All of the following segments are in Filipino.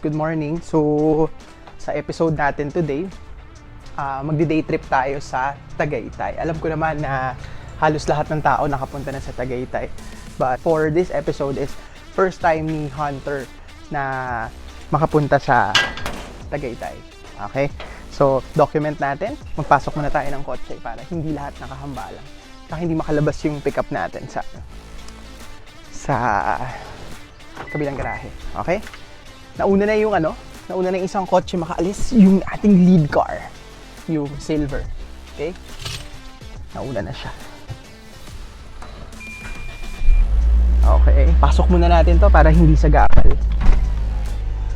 good morning. So, sa episode natin today, magdi-day trip tayo sa Tagaytay. Alam ko naman na halos lahat ng tao nakapunta na sa Tagaytay. But for this episode is first time ni Hunter na makapunta sa Tagaytay. Okay? So, document natin. Magpasok muna tayo ng kotse para hindi lahat nakahambalang. Saka hindi makalabas yung pickup natin sa kabilang garahe. Okay? Nauna na yung isang kotse makaalis, yung ating lead car. Yung silver. Okay? Nauna na siya. Okay. Pasok muna natin to para hindi sagabal.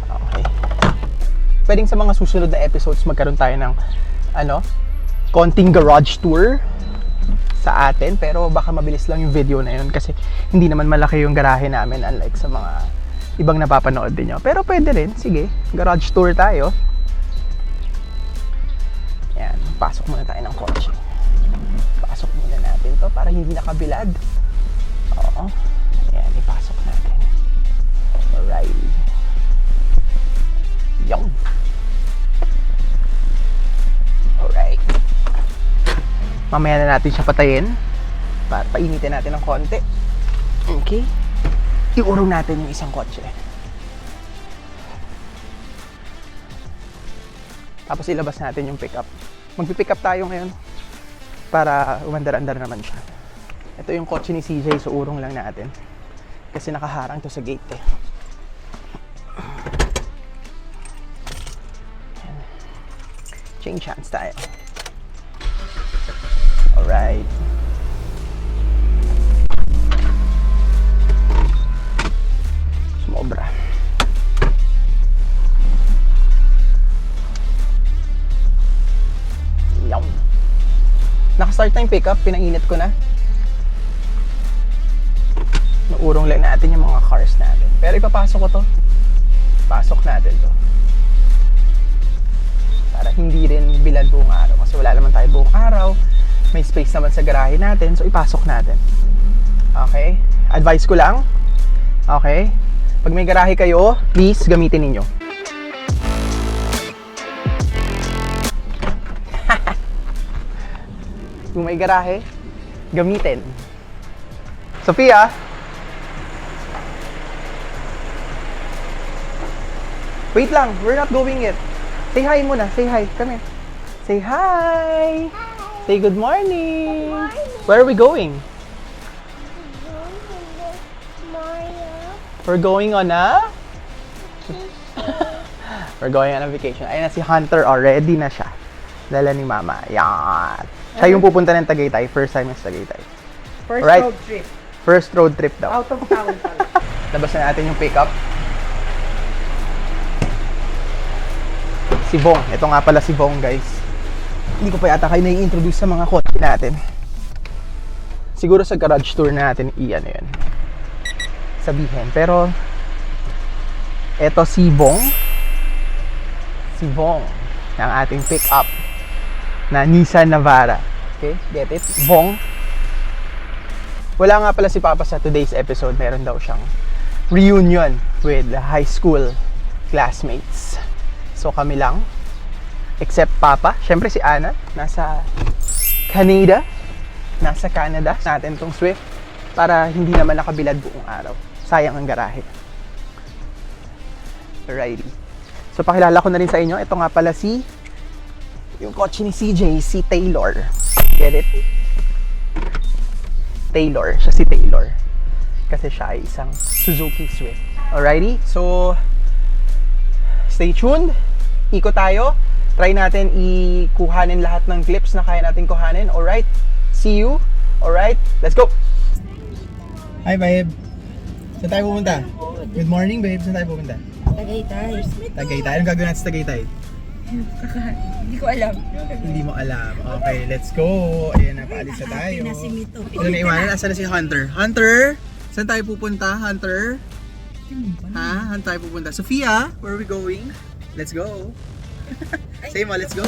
Okay. Pwedeng sa mga susunod na episodes magkaroon tayo ng konting garage tour sa atin, pero baka mabilis lang yung video na yun kasi hindi naman malaki yung garahe namin unlike sa mga ibang napapanood din nyo. Pero pwede rin, sige, garage tour tayo. Yan, pasok muna tayo ng kotse. Pasok muna natin to para hindi nakabilad. Oo. Yan, ipasok natin. Alright. Yung. Alright. Mamaya na natin siya patayin. Para painitin natin ng konti. Okay. Iurong natin yung isang kotse. Tapos ilabas natin yung pickup. Magpipick up tayo ngayon para umandar-andar naman siya. Ito yung kotse ni CJ, so urong lang natin. Kasi nakaharang to sa gate eh. Change hands tayo. Alright. Sumobra. Yaw. Naka-start na yung pickup, pinainit ko na. Naurong lang natin yung mga cars natin. Pero ipapasok ko to. Pasok natin to. Para hindi rin bilad buong araw. Kasi wala naman tayo buong araw. May space naman sa garahe natin. So ipasok natin. Okay? Advice ko lang. Okay? Pag may garahe kayo, please gamitin ninyo. Kung may garahe, gamitin. Sophia! Wait lang, we're not going yet. Say hi muna, say hi. Come here. Say hi! Hi. Say good morning! Good morning! Where are we going? We're going on a... We're going on a vacation. Ayun na si Hunter, already na siya. Dala ni Mama. Yan. Siya yung pupunta ng Tagaytay. First time sa Tagaytay. First right? road trip. First road trip daw. Out of town pala. Labas na natin yung pickup. Si Bong. Ito nga pala si Bong, guys. Hindi ko pa yata kayo nai-introduce sa mga kotse natin. Siguro sa garage tour natin, yun. Sabihin. Pero, eto si Bong. Si Bong. Ng ating pick-up na Nissan Navara. Okay? Get it? Bong. Wala nga pala si Papa sa today's episode. Meron daw siyang reunion with the high school classmates. So kami lang. Except Papa. Siyempre si Ana. Nasa Canada. Nasa Canada. Natin tong Swift. Para hindi naman nakabilad buong araw. Sayang ang garahe. Alrighty. So pakilala ko na rin sa inyo. Ito nga pala yung kotse ni CJ, si Taylor. Get it? Taylor. Siya si Taylor. Kasi siya ay isang Suzuki Swift. Alrighty? So, stay tuned. Ikot tayo. Try natin ikuhanin lahat ng clips na kaya natin kuhanin. Alright? See you. Alright? Let's go! Hi, babe. Saan tayo pupunta? Good morning, babe. Saan tayo pupunta? Tagaytay. Tagaytay. Anong gagawin natin sa Tagaytay? Hindi ko alam. Hindi mo alam. Okay, let's go. Ayan na, paalis na tayo. Ito na iwanan. Asan na si Hunter? Hunter? Saan tayo pupunta, Hunter? Ha? Saan tayo pupunta? Sophia, where are we going? Let's go. Say mo, let's go.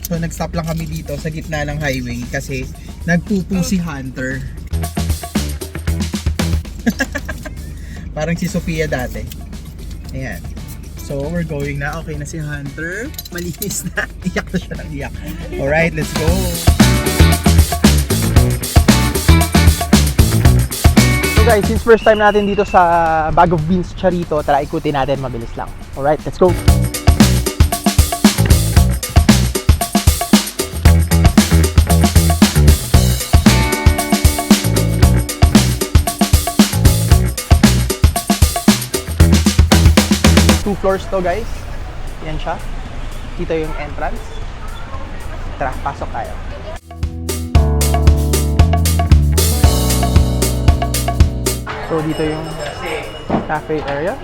So nag-stop lang kami dito sa gitna ng highway kasi nagpupo si Hunter. Parang si Sofia dati. Ayan. So, we're going na. Okay na si Hunter. Malinis na. Iyak na siya ng iyak. Alright, let's go. So guys, since first time natin dito sa Bag of Beans Charito, tara ikutin natin, mabilis lang. Alright, let's go. Two floors to guys. Yan siya. Dito yung entrance. Tara, pasok tayo. So dito yung cafe area.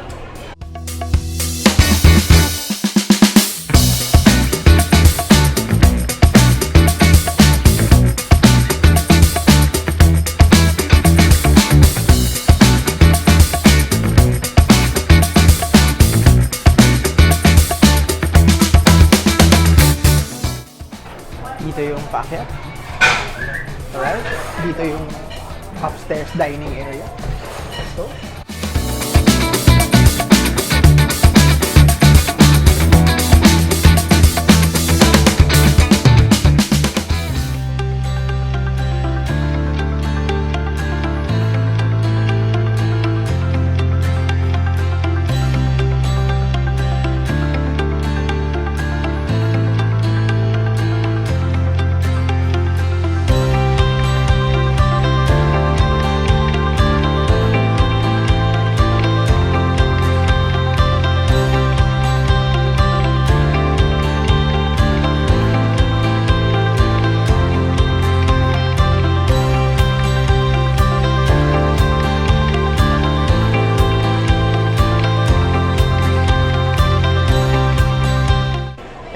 Dito yung paakyat. Alright. Dito yung upstairs dining area. Let's go.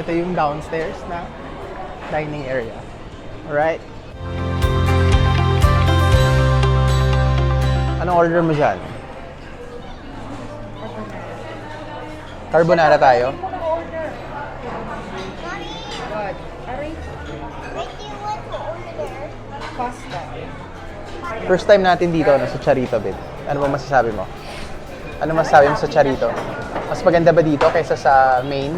Ito yung downstairs na dining area. Alright. Anong order mo dyan? Carbonara tayo. God. Aray. Pasta. First time natin dito no, sa Charito, babe. Ano ba masasabi mo? Ano masasabi mo sa Charito? Mas maganda ba dito kaysa sa main?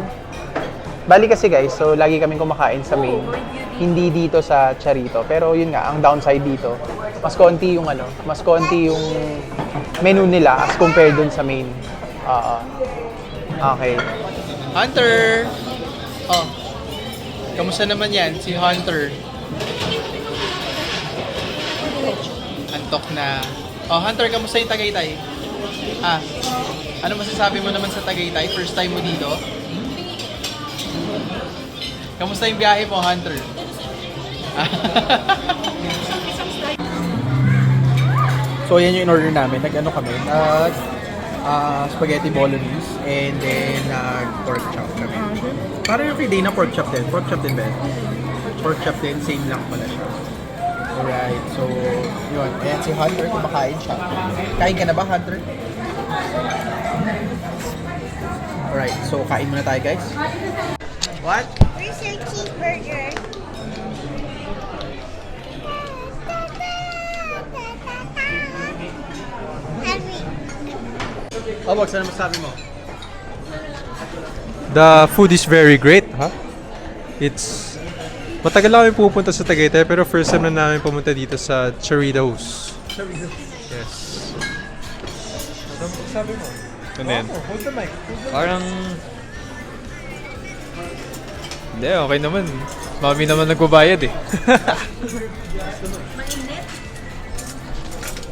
Bali kasi guys, so lagi kaming kumakain sa main. Hindi dito sa Charito. Pero yun nga, ang downside dito, mas konti yung menu nila as compared dun sa main. Okay. Hunter! Oh. Kamusta naman yan, si Hunter? Antok na. Oh, Hunter, kamusta yung Tagaytay? Ano masasabi mo naman sa Tagaytay? First time mo dito? Kamusta yung biyahe mo, Hunter? So, yan yung in-order namin. Nag-ano kami? Spaghetti bolognese and then pork chop kami. Parang everyday na pork chop din. Pork chop din ba? Pork chop din. Same lang pala siya. Alright. So, yun. Ayan si Hunter. Kumakain siya. Kain ka na ba, Hunter? Alright. So, kain muna tayo, guys. What? Where's your cheeseburger? Oh, Box, ano masabi mo? The food is very great, ha? It's... Matagal lang kami pupunta sa Tagaytay, pero first time na namin pumunta dito sa Charitos. Yes. Ano sabi mo? Ano yan? Hold the mic. Parang... Hindi, okay naman. Mami naman nagbabayad eh.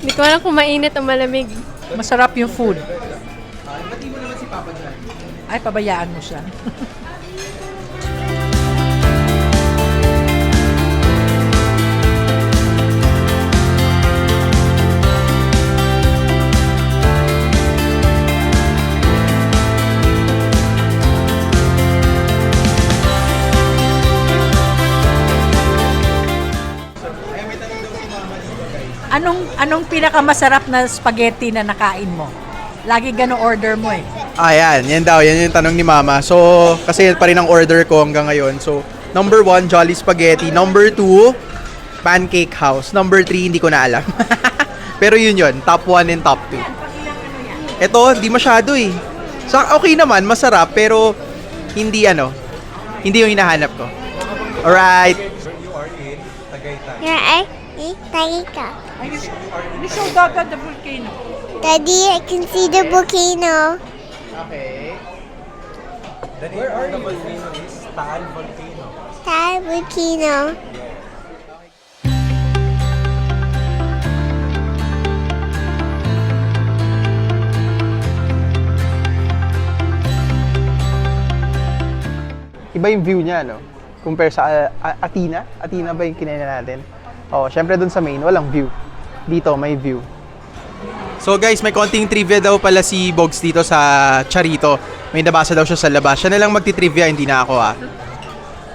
Hindi ko alam kung mainit o malamig. Masarap yung food. Ba't di mo naman si Papa dyan? Ay, pabayaan mo siya. Anong pinakamasarap na spaghetti na nakain mo? Lagi gano'n order mo eh. Yan yung tanong ni Mama. So, kasi yan pa rin ang order ko hanggang ngayon. So, Number 1, Jolly Spaghetti. Number 2, Pancake House. Number 3, hindi ko na alam. Pero yun, top 1 and top 2. Ito, hindi masyado eh. So, okay naman, masarap, pero hindi hindi yung hinahanap ko. Alright. Here I Taika. We saw Gaga the volcano. Daddy, I can see the volcano. Okay. Where are the volcano is Taal Volcano. That volcano. Iba yung view niya, no? Compare sa Athena. Athena ba yung kinain natin? Oh, syempre dun sa main, walang view. Dito, may view. So guys, may konting trivia daw pala si Bogs dito sa Charito. May nabasa daw siya sa labas. Siya na lang magti-trivia, hindi na ako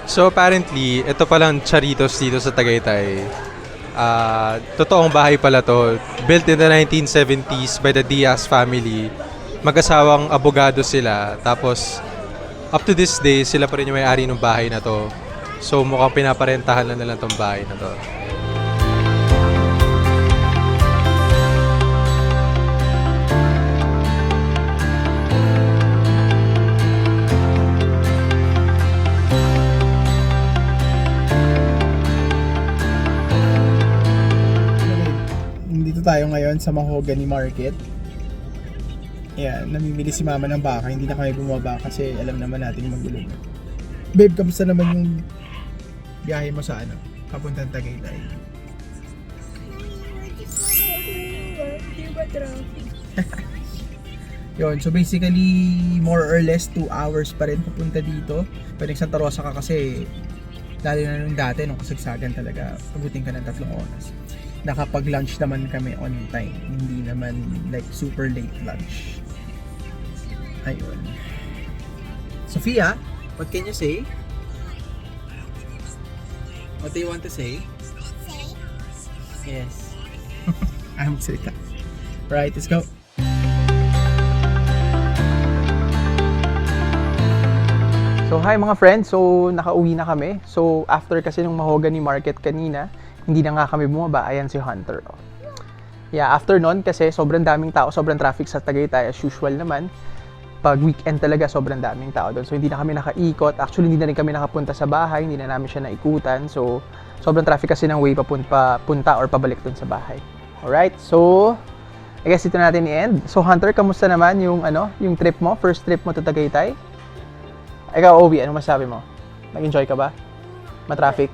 So apparently, ito palang Charitos dito sa Tagaytay. Totoong bahay pala to. Built in the 1970s by the Diaz family. Mag-asawang abogado sila. Tapos, up to this day, sila pa rin yung may-ari ng bahay na to. So mukhang pinaparentahan na nila tong bahay na to. Dito tayo ngayon sa Mahogany Market. Yan, namimili si mama ng baka. Hindi na kami bumaba kasi alam naman natin magulo. Babe, kamusta naman yung biyahe mo sa papuntang Tagaytay? Yun, so basically more or less 2 hours pa rin papunta dito. Pwedeng Santa Rosa ka kasi lalo na nung dati, nung kasagsagan talaga, pagutin ka ng 3 oras. Nakapag-lunch naman kami on time. Hindi naman like super late lunch. Ayun. Sophia, what can you say? What do you want to say? Yes. I'm excited. Right, let's go. So hi mga friends, so nakauwi na kami. So after kasi nung Mahogany Market kanina, hindi na nga kami bumaba. Ayan si Hunter. Oh. Yeah, after nun kasi sobrang daming tao, sobrang traffic sa Tagaytay as usual naman. Pag weekend talaga sobrang daming tao doon. So hindi na kami nakaikot. Actually hindi na rin kami nakapunta sa bahay, hindi na namin siya naikutan. So sobrang traffic kasi ng way papunta or pabalik doon sa bahay. Alright, so I guess ito natin i-end. So Hunter, kamusta naman yung yung trip mo? First trip mo to Tagaytay? Ikaw, Obi, ano masabi mo? Nag-enjoy ka ba? Matraffic?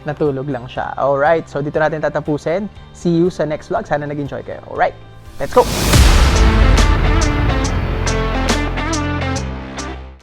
Natulog lang siya. Alright, so dito natin tatapusin. See you sa next vlog. Sana nag-enjoy kayo. Alright, let's go!